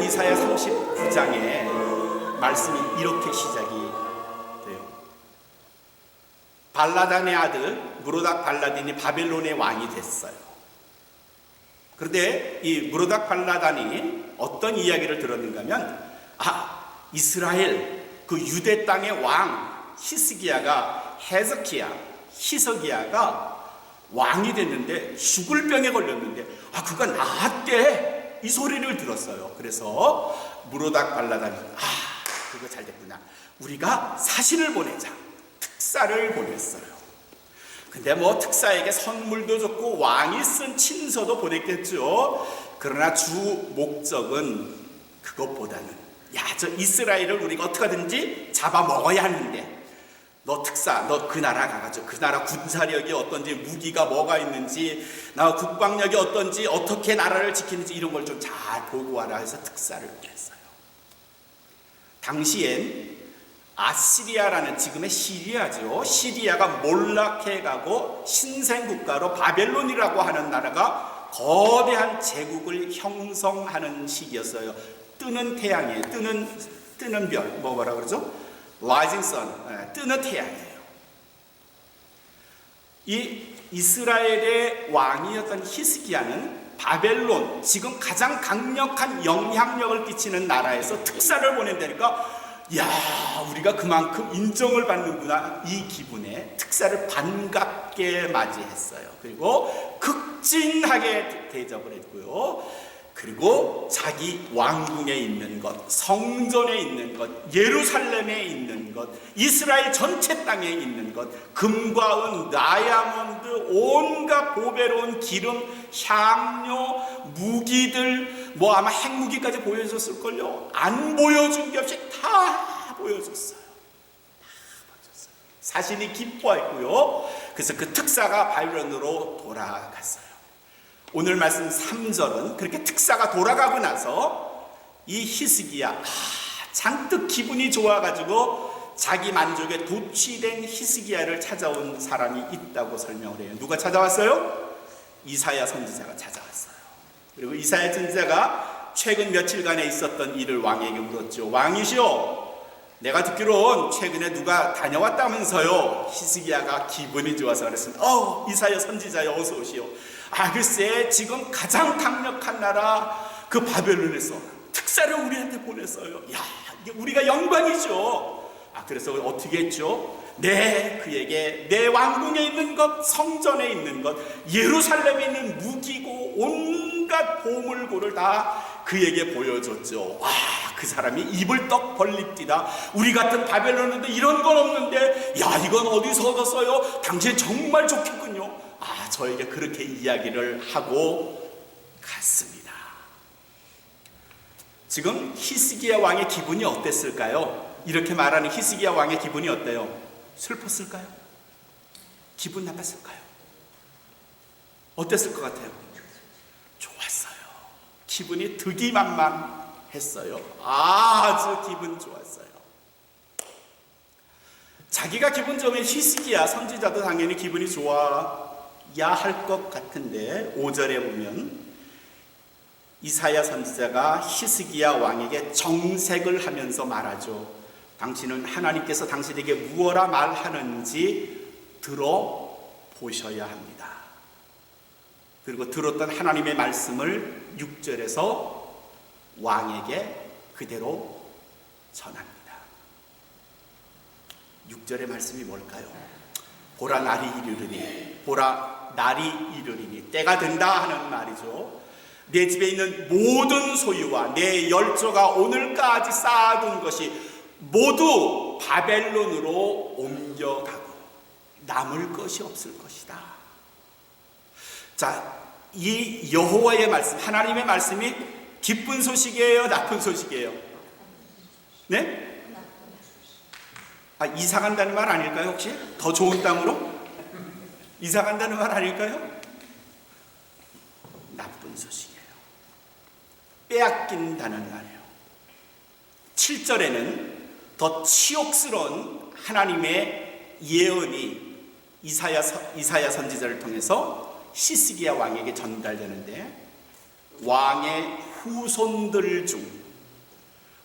이사야 39장의 말씀이 이렇게 시작이 돼요. 발라단의 아들 무로닥 발라단이 바벨론의 왕이 됐어요. 그런데 이 무로닥 발라단이 어떤 이야기를 들었는가 하면, 이스라엘 그 유대 땅의 왕 히스기야가 왕이 됐는데 죽을 병에 걸렸는데 그가 나았대, 이 소리를 들었어요. 그래서 무로닥 발라단이 그거 잘 됐구나, 우리가 사신을 보내자, 특사를 보냈어요. 근데 뭐 특사에게 선물도 줬고 왕이 쓴 친서도 보냈겠죠. 그러나 주 목적은 그것보다는, 저 이스라엘을 우리가 어떻게 하든지 잡아먹어야 하는데, 너 특사, 너 그 나라 가가지고 그 나라 군사력이 어떤지, 무기가 뭐가 있는지, 나 국방력이 어떤지, 어떻게 나라를 지키는지 이런 걸 좀 잘 보고 와라 해서 특사를 보냈어요. 당시엔 아시리아라는, 지금의 시리아죠, 시리아가 몰락해가고 신생국가로 바벨론이라고 하는 나라가 거대한 제국을 형성하는 시기였어요. 뜨는 태양이에요. 뜨는 별, 뭐라 그러죠? Rising Sun, 뜨는 태양이에요. 이 이스라엘의 왕이었던 히스기야는 바벨론, 지금 가장 강력한 영향력을 끼치는 나라에서 특사를 보낸다니까, 우리가 그만큼 인정을 받는구나, 이 기분에 특사를 반갑게 맞이했어요. 그리고 극진하게 대접을 했고요. 그리고 자기 왕궁에 있는 것, 성전에 있는 것, 예루살렘에 있는 것, 이스라엘 전체 땅에 있는 것, 금과 은, 다이아몬드, 온갖 보배로운 기름, 향료, 무기들, 아마 핵무기까지 보여줬을걸요. 안 보여준 게 없이 다 보여줬어요. 사신이 기뻐했고요. 그래서 그 특사가 바벨론으로 돌아갔어요. 오늘 말씀 3절은 그렇게 특사가 돌아가고 나서 이 히스기야 잔뜩 기분이 좋아가지고 자기 만족에 도취된 히스기야를 찾아온 사람이 있다고 설명을 해요. 누가 찾아왔어요? 이사야 선지자가 찾아왔어요. 그리고 이사야 선지자가 최근 며칠간에 있었던 일을 왕에게 물었죠. 왕이시오, 내가 듣기론 최근에 누가 다녀왔다면서요. 히스기야가 기분이 좋아서 그랬습니다. 이사야 선지자여, 어서 오시오. 글쎄, 지금 가장 강력한 나라 그 바벨론에서 특사를 우리한테 보냈어요. 이게 우리가 영광이죠. 그래서 어떻게 했죠? 그에게 내 왕궁에 있는 것, 성전에 있는 것, 예루살렘에 있는 무기고 온갖 보물고를 다 그에게 보여줬죠. 그 사람이 입을 떡 벌립디다. 우리 같은 바벨론에도 이런 건 없는데, 이건 어디서 얻었어요? 당신 정말 좋겠군요. 저에게 그렇게 이야기를 하고 갔습니다. 지금 히스기야 왕의 기분이 어땠을까요? 이렇게 말하는 히스기야 왕의 기분이 어때요? 슬펐을까요? 기분 나빴을까요? 어땠을 것 같아요? 좋았어요. 기분이 득이만만했어요. 아주 기분 좋았어요. 자기가 기분 좋으면 히스기야 선지자도 당연히 기분이 좋아야 할 것 같은데, 5절에 보면 이사야 선지자가 히스기야 왕에게 정색을 하면서 말하죠. 당신은 하나님께서 당신에게 무엇라 말하는지 들어보셔야 합니다. 그리고 들었던 하나님의 말씀을 6절에서 왕에게 그대로 전합니다. 6절의 말씀이 뭘까요? 보라 날이 이르리니, 보라 날이 이르리니, 때가 된다 하는 말이죠. 내 집에 있는 모든 소유와 내 열조가 오늘까지 쌓아둔 것이 모두 바벨론으로 옮겨가고 남을 것이 없을 것이다. 이 여호와의 말씀, 하나님의 말씀이 기쁜 소식이에요, 나쁜 소식이에요? 네? 이사 간다는 말 아닐까요? 혹시? 더 좋은 땅으로? 이사 간다는 말 아닐까요? 나쁜 소식이에요. 빼앗긴다는 말이에요. 7절에는 더 치욕스러운 하나님의 예언이 이사야 선지자를 통해서 히스기야 왕에게 전달되는데, 왕의 후손들 중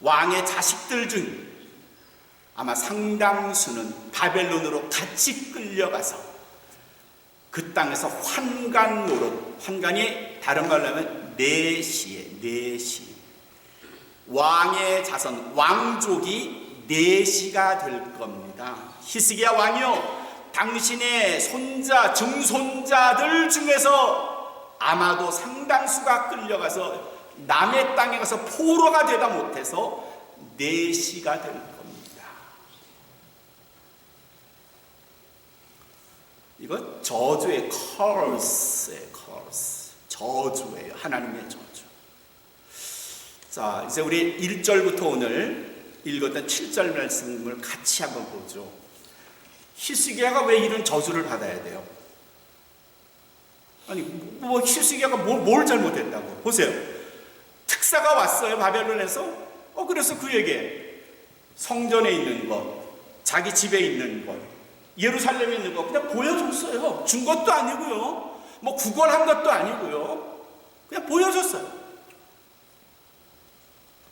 왕의 자식들 중 아마 상당수는 바벨론으로 같이 끌려가서 그 땅에서 환관 노릇, 환관이 다른 말로 하면 내시, 왕의 자손, 왕족이 내시가 될 겁니다. 히스기야 왕이요, 당신의 손자, 증손자들 중에서 아마도 상당수가 끌려가서 남의 땅에 가서 포로가 되다 못해서 내시가 될 겁니다. 이건 저주의 curse예요. 저주예요. 하나님의 저주. 자, 이제 우리 1절부터 오늘 읽었던 7절 말씀을 같이 한번 보죠. 히스기야가 왜 이런 저주를 받아야 돼요? 아니, 뭐 히스기야가 뭘 잘못했다고? 보세요. 특사가 왔어요, 바벨론에서. 그래서 그에게 성전에 있는 것, 자기 집에 있는 것, 예루살렘에 있는 것 그냥 보여줬어요. 준 것도 아니고요, 뭐 구걸한 것도 아니고요, 그냥 보여줬어요.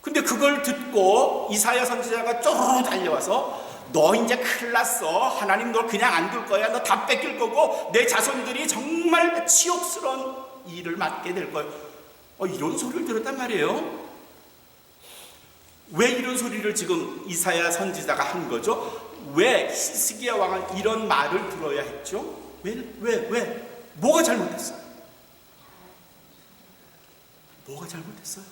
근데 그걸 듣고 이사야 선지자가 쪼르르 달려와서 너 이제 큰일 났어. 하나님 널 그냥 안 둘 거야. 너 다 뺏길 거고 내 자손들이 정말 치욕스러운 일을 맡게 될 거야. 이런 소리를 들었단 말이에요. 왜 이런 소리를 지금 이사야 선지자가 한 거죠? 왜 히스기야 왕은 이런 말을 들어야 했죠? 왜? 뭐가 잘못됐어요? 뭐가 잘못됐어요?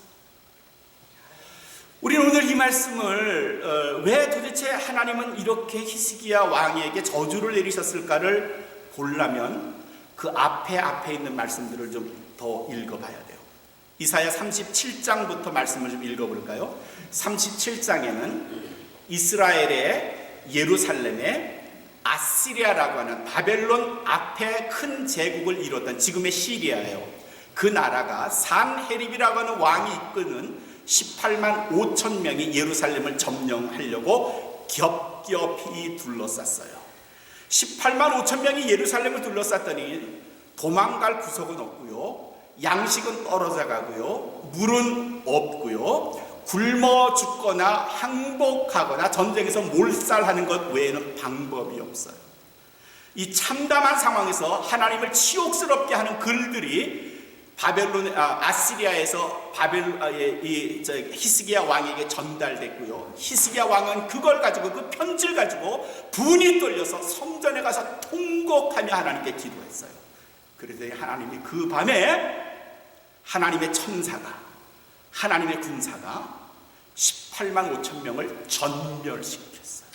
우리는 오늘 이 말씀을 왜 도대체 하나님은 이렇게 히스기야 왕에게 저주를 내리셨을까를 보려면 그 앞에 있는 말씀들을 좀 더 읽어봐야 돼요. 이사야 37장부터 말씀을 좀 읽어볼까요? 37장에는 이스라엘의 예루살렘에 아시리아라고 하는 바벨론 앞에 큰 제국을 이뤘던 지금의 시리아예요. 그 나라가 산헤립이라고 하는 왕이 이끄는 18만 5천 명이 예루살렘을 점령하려고 겹겹이 둘러쌌어요. 18만 5천 명이 예루살렘을 둘러쌌더니 도망갈 구석은 없고요, 양식은 떨어져 가고요, 물은 없고요, 굶어 죽거나 항복하거나 전쟁에서 몰살하는 것 외에는 방법이 없어요. 이 참담한 상황에서 하나님을 치욕스럽게 하는 글들이 아시리아에서 히스기야 왕에게 전달됐고요. 히스기야 왕은 그걸 가지고, 그 편지를 가지고 분이 떨려서 성전에 가서 통곡하며 하나님께 기도했어요. 그랬더니 하나님이 그 밤에 하나님의 천사가, 하나님의 군사가 18만 5천 명을 전멸시켰어요.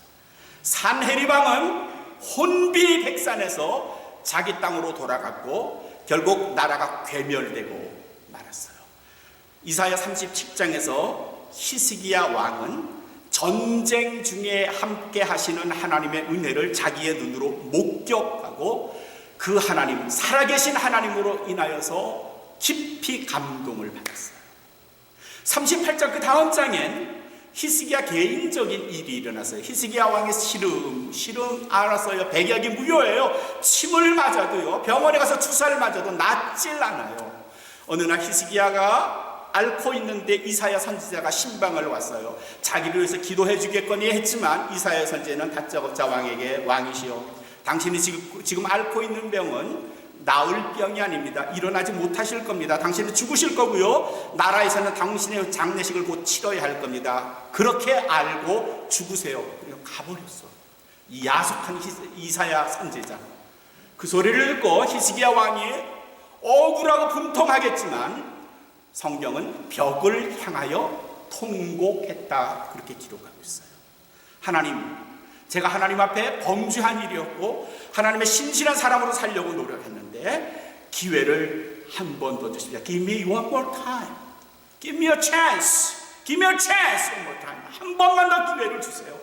산헤립 왕은 혼비백산에서 자기 땅으로 돌아갔고 결국 나라가 괴멸되고 말았어요. 이사야 37장에서 히스기야 왕은 전쟁 중에 함께 하시는 하나님의 은혜를 자기의 눈으로 목격하고 그 하나님, 살아계신 하나님으로 인하여서 깊이 감동을 받았어요. 38장 그 다음 장엔 히스기야 개인적인 일이 일어났어요. 히스기야 왕의 시름 알았어요. 백약이 무효예요. 침을 맞아도요, 병원에 가서 주사를 맞아도 낫질 않아요. 어느 날 히스기야가 앓고 있는데 이사야 선지자가 신방을 왔어요. 자기를 위해서 기도해 주겠거니 했지만 이사야 선지자는 다짜고짜 왕에게, 왕이시여, 당신이 지금 앓고 있는 병은 나을 병이 아닙니다. 일어나지 못하실 겁니다. 당신은 죽으실 거고요, 나라에서는 당신의 장례식을 곧 치러야 할 겁니다. 그렇게 알고 죽으세요. 그리고 가버렸어. 이 야속한 이사야 선지자. 그 소리를 듣고 히스기야 왕이 억울하고 분통하겠지만 성경은 벽을 향하여 통곡했다, 그렇게 기록하고 있어요. 하나님, 제가 하나님 앞에 범죄한 일이었고 하나님의 신실한 사람으로 살려고 노력했는데 기회를 한 번 더 주십시오. Give me one more time. Give me a chance. Give me a chance one more time. 한 번만 더 기회를 주세요.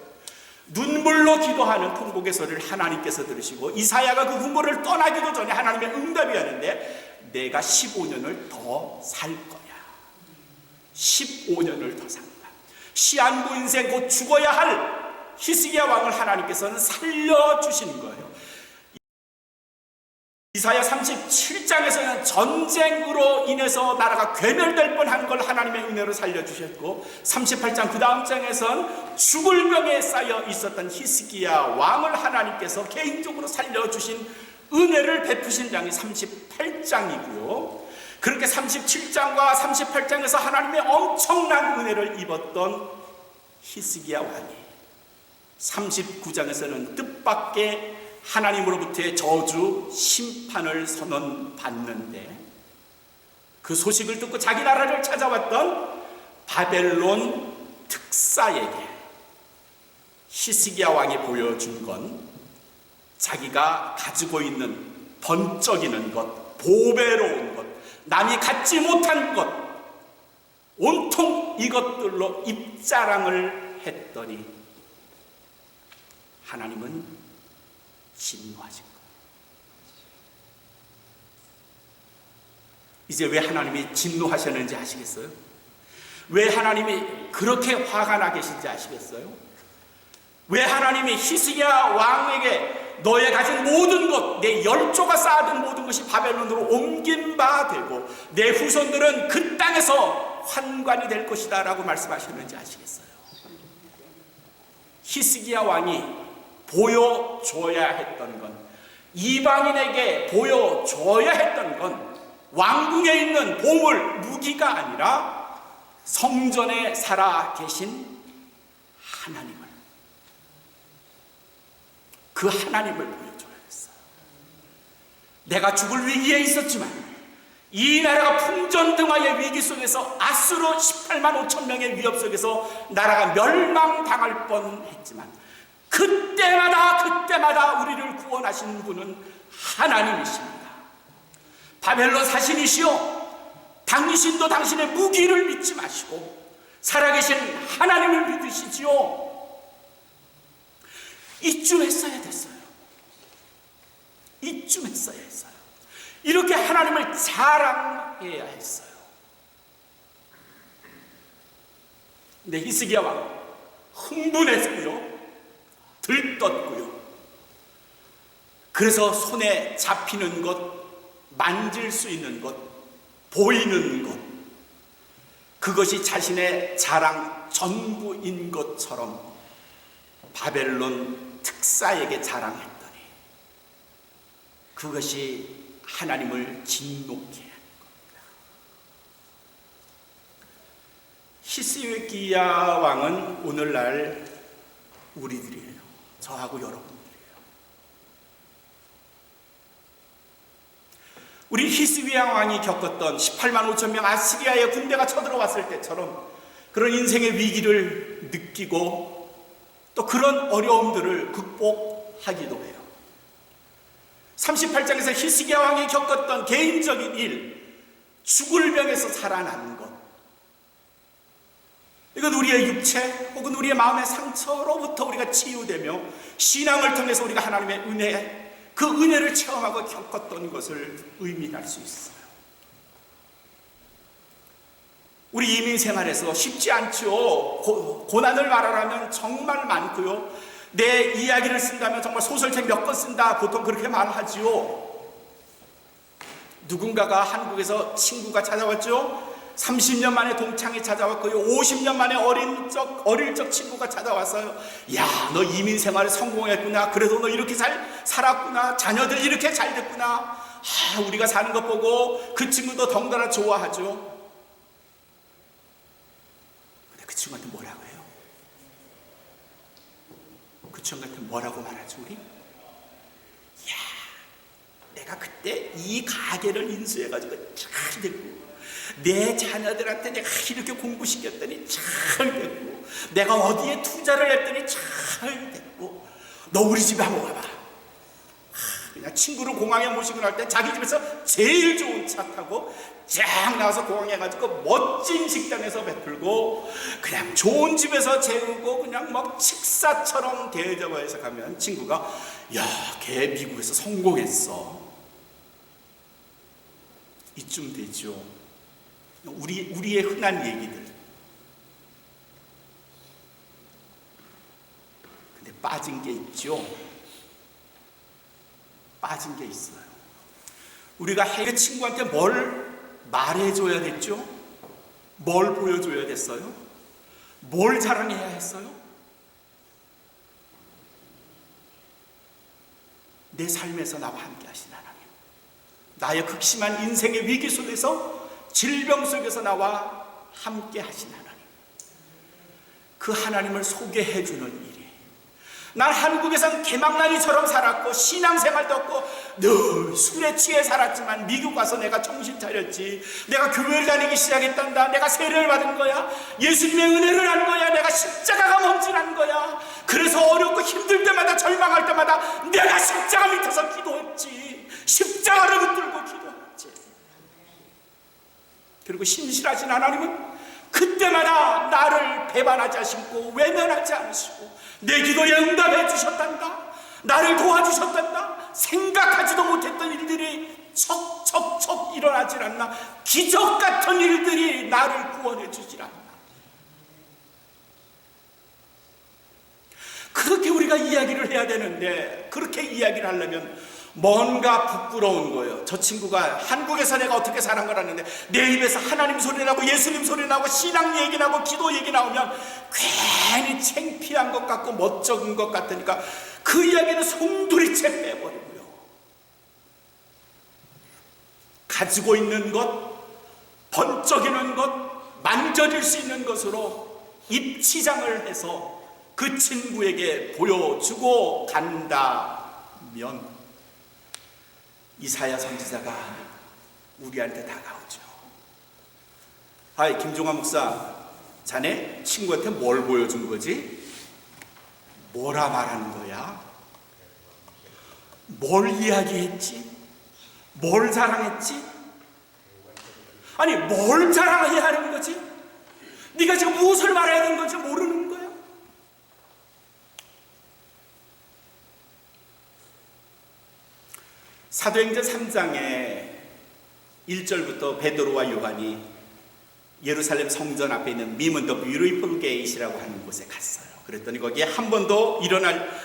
눈물로 기도하는 통곡의 소리를 하나님께서 들으시고 이사야가 그 궁궐을 떠나기도 전에 하나님의 응답이 왔는데 내가 15년을 더 살 거야. 15년을 더 산다. 시한부 인생 곧 죽어야 할 히스기야 왕을 하나님께서는 살려주시는 거예요. 이사야 37장에서는 전쟁으로 인해서 나라가 괴멸될 뻔한 걸 하나님의 은혜로 살려주셨고, 38장 그 다음 장에선 죽을 병에 쌓여 있었던 히스기야 왕을 하나님께서 개인적으로 살려주신 은혜를 베푸신 장이 38장이고요. 그렇게 37장과 38장에서 하나님의 엄청난 은혜를 입었던 히스기야 왕이 39장에서는 뜻밖의 하나님으로부터의 저주, 심판을 선언받는데, 그 소식을 듣고 자기 나라를 찾아왔던 바벨론 특사에게 히스기야 왕이 보여준 건 자기가 가지고 있는 번쩍이는 것, 보배로운 것, 남이 갖지 못한 것, 온통 이것들로 입자랑을 했더니 하나님은 진노하신 거예요. 이제 왜 하나님이 진노하셨는지 아시겠어요? 왜 하나님이 그렇게 화가 나 계신지 아시겠어요? 왜 하나님이 히스기야 왕에게 너의 가진 모든 것, 내 열조가 쌓아둔 모든 것이 바벨론으로 옮긴 바 되고 내 후손들은 그 땅에서 환관이 될 것이다 라고 말씀하셨는지 아시겠어요? 히스기야 왕이 보여줘야 했던 건, 이방인에게 보여줘야 했던 건 왕궁에 있는 보물, 무기가 아니라 성전에 살아 계신 하나님을, 그 하나님을 보여줘야 했어요. 내가 죽을 위기에 있었지만 이 나라가 풍전등화의 위기 속에서 아수르 18만 5천 명의 위협 속에서 나라가 멸망당할 뻔했지만 그때마다 우리를 구원하신 분은 하나님이십니다. 바벨론 사신이시여, 당신도 당신의 무기를 믿지 마시고 살아계신 하나님을 믿으시지요. 이쯤 했어야 됐어요. 이쯤 했어야 했어요. 이렇게 하나님을 자랑해야 했어요. 근데 히스기야 왕 흥분했고요, 들떴고요. 그래서 손에 잡히는 것, 만질 수 있는 것, 보이는 것, 그것이 자신의 자랑 전부인 것처럼 바벨론 특사에게 자랑했더니 그것이 하나님을 진노케 하는 겁니다. 히스기야 왕은 오늘날 우리들이에요. 저하고 여러분들이에요. 우리 히스기야 왕이 겪었던 18만 5천 명 아시리아의 군대가 쳐들어왔을 때처럼 그런 인생의 위기를 느끼고 또 그런 어려움들을 극복하기도 해요. 38장에서 히스기야 왕이 겪었던 개인적인 일, 죽을 병에서 살아나는 것, 이건 우리의 육체 혹은 우리의 마음의 상처로부터 우리가 치유되며 신앙을 통해서 우리가 하나님의 은혜, 그 은혜를 체험하고 겪었던 것을 의미할 수 있어요. 우리 이민 생활에서 쉽지 않죠. 고난을 말하라면 정말 많고요. 내 이야기를 쓴다면 정말 소설책 몇 권 쓴다, 보통 그렇게 말하지요. 누군가가 한국에서 친구가 찾아왔죠. 30년 만에 동창이 찾아왔고요. 50년 만에 어릴 적 친구가 찾아왔어요. 야, 너 이민 생활에 성공했구나. 그래도 너 이렇게 잘 살았구나. 자녀들 이렇게 잘 됐구나. 우리가 사는 것 보고 그 친구도 덩달아 좋아하죠. 근데 그 친구한테 뭐라고 해요? 그 친구한테 뭐라고 말하죠, 우리? 야, 내가 그때 이 가게를 인수해가지고 잘 됐고, 내 자녀들한테 내가 이렇게 공부시켰더니 잘 됐고, 내가 어디에 투자를 했더니 잘 됐고, 너 우리 집에 한번 와봐. 그냥 친구를 공항에 모시고 날 때 자기 집에서 제일 좋은 차 타고 쫙 나와서 공항에 가지고 멋진 식당에서 베풀고 그냥 좋은 집에서 재우고 그냥 막 식사처럼 대접해서 가면 친구가 야, 걔 미국에서 성공했어. 이쯤 되죠. 우리의 흔한 얘기들. 근데 빠진 게 있죠. 빠진 게 있어요. 우리가 그 친구한테 뭘 말해줘야 됐죠? 뭘 보여줘야 됐어요? 뭘 자랑해야 했어요? 내 삶에서 나와 함께 하신 하나님, 나의 극심한 인생의 위기 속에서, 질병 속에서 나와 함께 하신 하나님, 그 하나님을 소개해 주는 일이, 난 한국에선 개망나니처럼 살았고 신앙생활도 없고 늘 술에 취해 살았지만 미국 와서 내가 정신 차렸지. 내가 교회를 다니기 시작했단다. 내가 세례를 받은 거야. 예수님의 은혜를 한 거야. 내가 십자가가 뭔지 한 거야. 그래서 어렵고 힘들 때마다, 절망할 때마다 내가 십자가 밑에서 기도했지. 십자가를 붙들고 기도했지. 그리고 신실하신 하나님은 그때마다 나를 배반하지 않으시고 외면하지 않으시고 내 기도에 응답해 주셨단다. 나를 도와주셨단다. 생각하지도 못했던 일들이 척척척 일어나질 않나. 기적 같은 일들이 나를 구원해 주질 않나. 그렇게 우리가 이야기를 해야 되는데, 그렇게 이야기를 하려면 뭔가 부끄러운 거예요. 저 친구가 한국에서 내가 어떻게 사는 걸 아는데 내 입에서 하나님 소리 나고 예수님 소리 나고 신앙 얘기 나고 기도 얘기 나오면 괜히 창피한 것 같고 멋쩍은 것 같으니까 그 이야기는 송두리째 빼버리고요. 가지고 있는 것, 번쩍이는 것, 만져질 수 있는 것으로 입치장을 해서 그 친구에게 보여주고 간다면 이사야 선지자가 우리한테 다가오죠. 아이, 김종환 목사, 자네 친구한테 뭘 보여준 거지? 뭐라 말하는 거야? 뭘 이야기했지? 뭘 자랑했지? 아니, 뭘 자랑해야 하는 거지? 네가 지금 무엇을 말해야 하는 건지 모르는 거야? 사도행전 3장에 1절부터 베드로와 요한이 예루살렘 성전 앞에 있는 미문 더 뷰티풀 게이트라고 하는 곳에 갔어요. 그랬더니 거기에 한 번도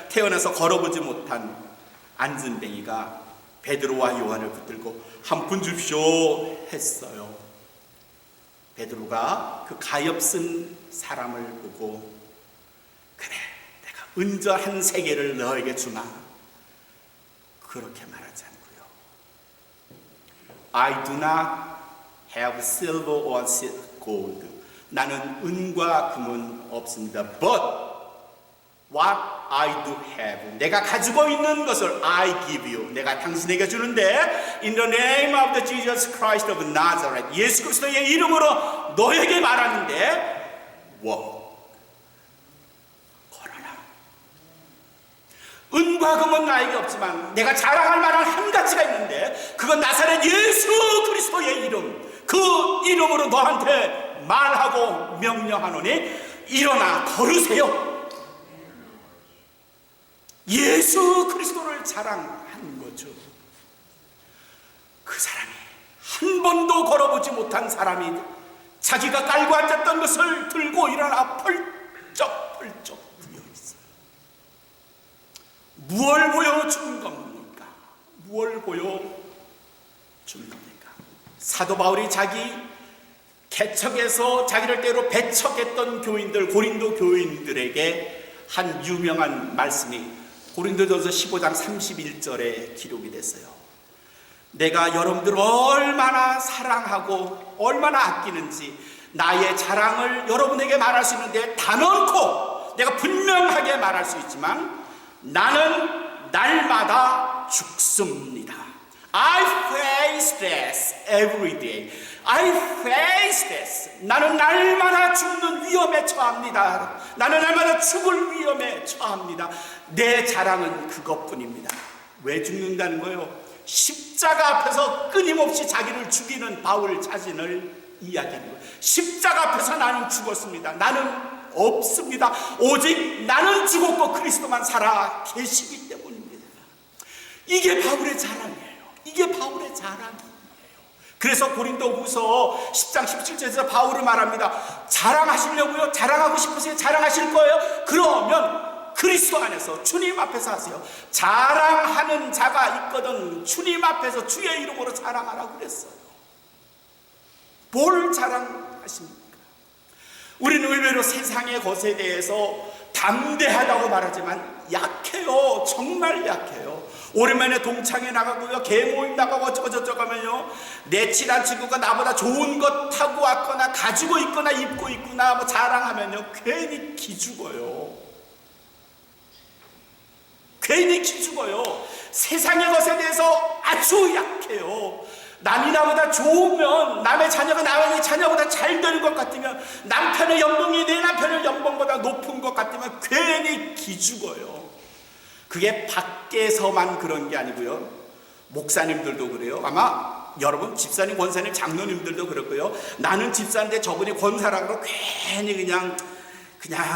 태어나서 걸어보지 못한 안진뱅이가 베드로와 요한을 붙들고 한 푼 줍쇼 했어요. 베드로가 그 가엾은 사람을 보고, 그래, 내가 은저 한 세계를 너에게 주마, 그렇게 말하지 않고요. I do not have silver or gold. 나는 은과 금은 없습니다. But what I do have. 내가 가지고 있는 것을 I give you. 내가 당신에게 주는데, in the name of the Jesus Christ of Nazareth. 예수 그리스도의 이름으로 너에게 말하는데, 걸어라. 은과 금은 나에게 없지만 내가 자랑할 만한 한 가지가 있는데, 그건 나사렛 예수 그리스도의 이름. 그 이름으로 너한테 말하고 명령하노니 일어나 걸으세요. 예수 그리스도를 자랑한 거죠. 그 사람이 한 번도 걸어보지 못한 사람이 자기가 깔고 앉았던 것을 들고 일어나 펄쩍펄쩍 부여있어요. 무엇을 보여준 겁니까? 무엇을 보여준 겁니까? 사도 바울이 자기 개척에서 자기를 때로 배척했던 교인들, 고린도 교인들에게 한 유명한 말씀이 고린도전서 15장 31절에 기록이 됐어요. 내가 여러분들을 얼마나 사랑하고 얼마나 아끼는지 나의 자랑을 여러분에게 말할 수 있는데 단언코 내가 분명하게 말할 수 있지만 나는 날마다 죽습니다. I face this every day. I face this. 나는 날마다 죽는 위험에 처합니다. 나는 날마다 죽을 위험에 처합니다. 내 자랑은 그것뿐입니다. 왜 죽는다는 거예요? 십자가 앞에서 끊임없이 자기를 죽이는 바울 자신을 이야기하는 거예요. 십자가 앞에서 나는 죽었습니다. 나는 없습니다. 오직 나는 죽었고 그리스도만 살아 계시기 때문입니다. 이게 바울의 자랑이에요. 이게 바울의 자랑이에요. 그래서 고린도후서 10장 17절에서 바울은 말합니다. 자랑하시려고요? 자랑하고 싶으세요? 자랑하실 거예요? 그러면 그리스도 안에서 주님 앞에서 하세요. 자랑하는 자가 있거든 주님 앞에서 주의 이름으로 자랑하라고 그랬어요. 뭘 자랑하십니까? 우리는 의외로 세상의 것에 대해서 담대하다고 말하지만 약해요. 정말 약해요. 오랜만에 동창회 나가고요, 개모임 나가고 어쩌고저쩌고 하면요, 내 친한 친구가 나보다 좋은 것 타고 왔거나 가지고 있거나 입고 있거나 뭐 자랑하면요 괜히 기죽어요. 괜히 기죽어요. 세상의 것에 대해서 아주 약해요. 남이 나보다 좋으면, 남의 자녀가 나의 자녀보다 잘 되는 것 같으면, 남편의 연봉이 내 남편의 연봉보다 높은 것 같으면 괜히 기죽어요. 그게 밖에서만 그런 게 아니고요, 목사님들도 그래요. 아마 여러분 집사님, 권사님, 장로님들도 그렇고요. 나는 집사인데 저분이 권사라고 괜히 그냥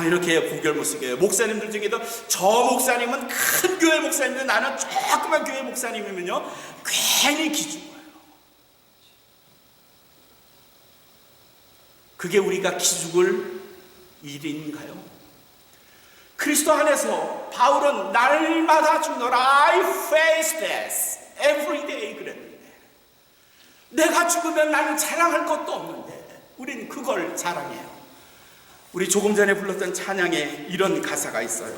이렇게 고개를 못 숙여요. 목사님들 중에도 저 목사님은 큰 교회 목사님인데 나는 조그만 교회 목사님이면요 괜히 기죽어요. 그게 우리가 기죽을 일인가요? 그리스도 안에서 바울은 날마다 죽노라, I face death every day 그랬는데, 내가 죽으면 나는 자랑할 것도 없는데 우리는 그걸 자랑해요. 우리 조금 전에 불렀던 찬양에 이런 가사가 있어요.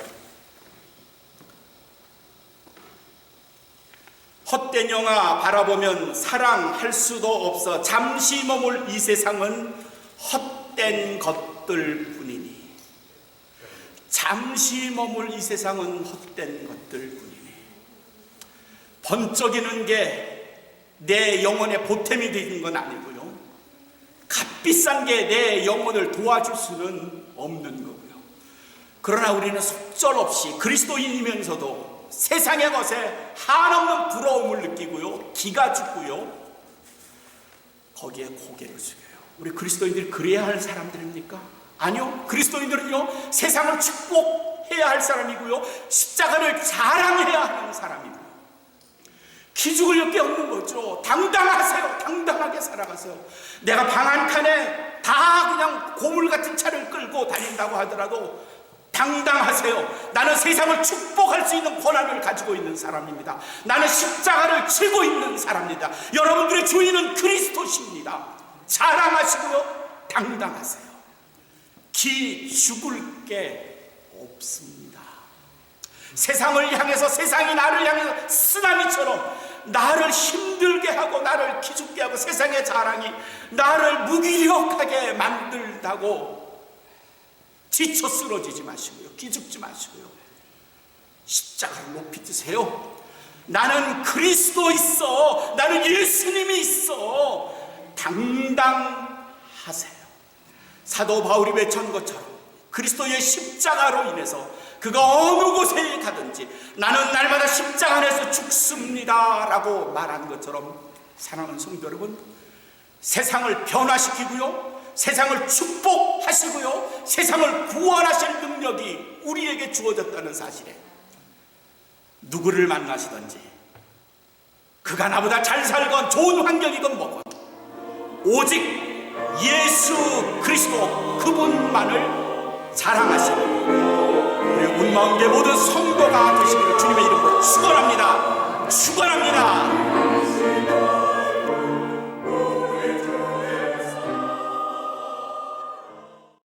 헛된 영화 바라보면 사랑할 수도 없어, 잠시 머물 이 세상은 헛된 것들 뿐이니. 잠시 머물 이 세상은 헛된 것들 뿐이니. 번쩍이는 게 내 영혼의 보탬이 되는 건 아니고요, 값비싼 게 내 영혼을 도와줄 수는 없는 거고요. 그러나 우리는 속절없이 그리스도인이면서도 세상의 것에 한없는 부러움을 느끼고요, 기가 죽고요, 거기에 고개를 숙여요. 우리 그리스도인들이 그래야 할 사람들입니까? 아니요. 그리스도인들은요 세상을 축복해야 할 사람이고요, 십자가를 자랑해야 하는 사람이고요. 기죽을 게 없는 거죠. 당당하세요. 당당하게 살아가세요. 내가 방 한 칸에 다 그냥 고물 같은 차를 끌고 다닌다고 하더라도 당당하세요. 나는 세상을 축복할 수 있는 권한을 가지고 있는 사람입니다. 나는 십자가를 지고 있는 사람입니다. 여러분들의 주인은 그리스도십니다. 자랑하시고요, 당당하세요. 기죽을 게 없습니다. 세상을 향해서, 세상이 나를 향해서 쓰나미처럼 나를 힘들게 하고 나를 기죽게 하고 세상의 자랑이 나를 무기력하게 만들다고 지쳐 쓰러지지 마시고요, 기죽지 마시고요, 십자가를 높이 드세요. 나는 그리스도 있어, 나는 예수님이 있어, 당당하세요. 사도 바울이 외친 것처럼 그리스도의 십자가로 인해서 그가 어느 곳에 가든지 나는 날마다 십자가 안에서 죽습니다 라고 말한 것처럼, 사랑하는 성도 여러분, 세상을 변화시키고요, 세상을 축복하시고요, 세상을 구원하실 능력이 우리에게 주어졌다는 사실에 누구를 만나시든지, 그가 나보다 잘 살건 좋은 환경이건 뭐건, 오직 예수 그리스도 그분만을 사랑하시는 우리 운마음계 모든 성도가 되시기를 주님의 이름으로 축원합니다. 축원합니다.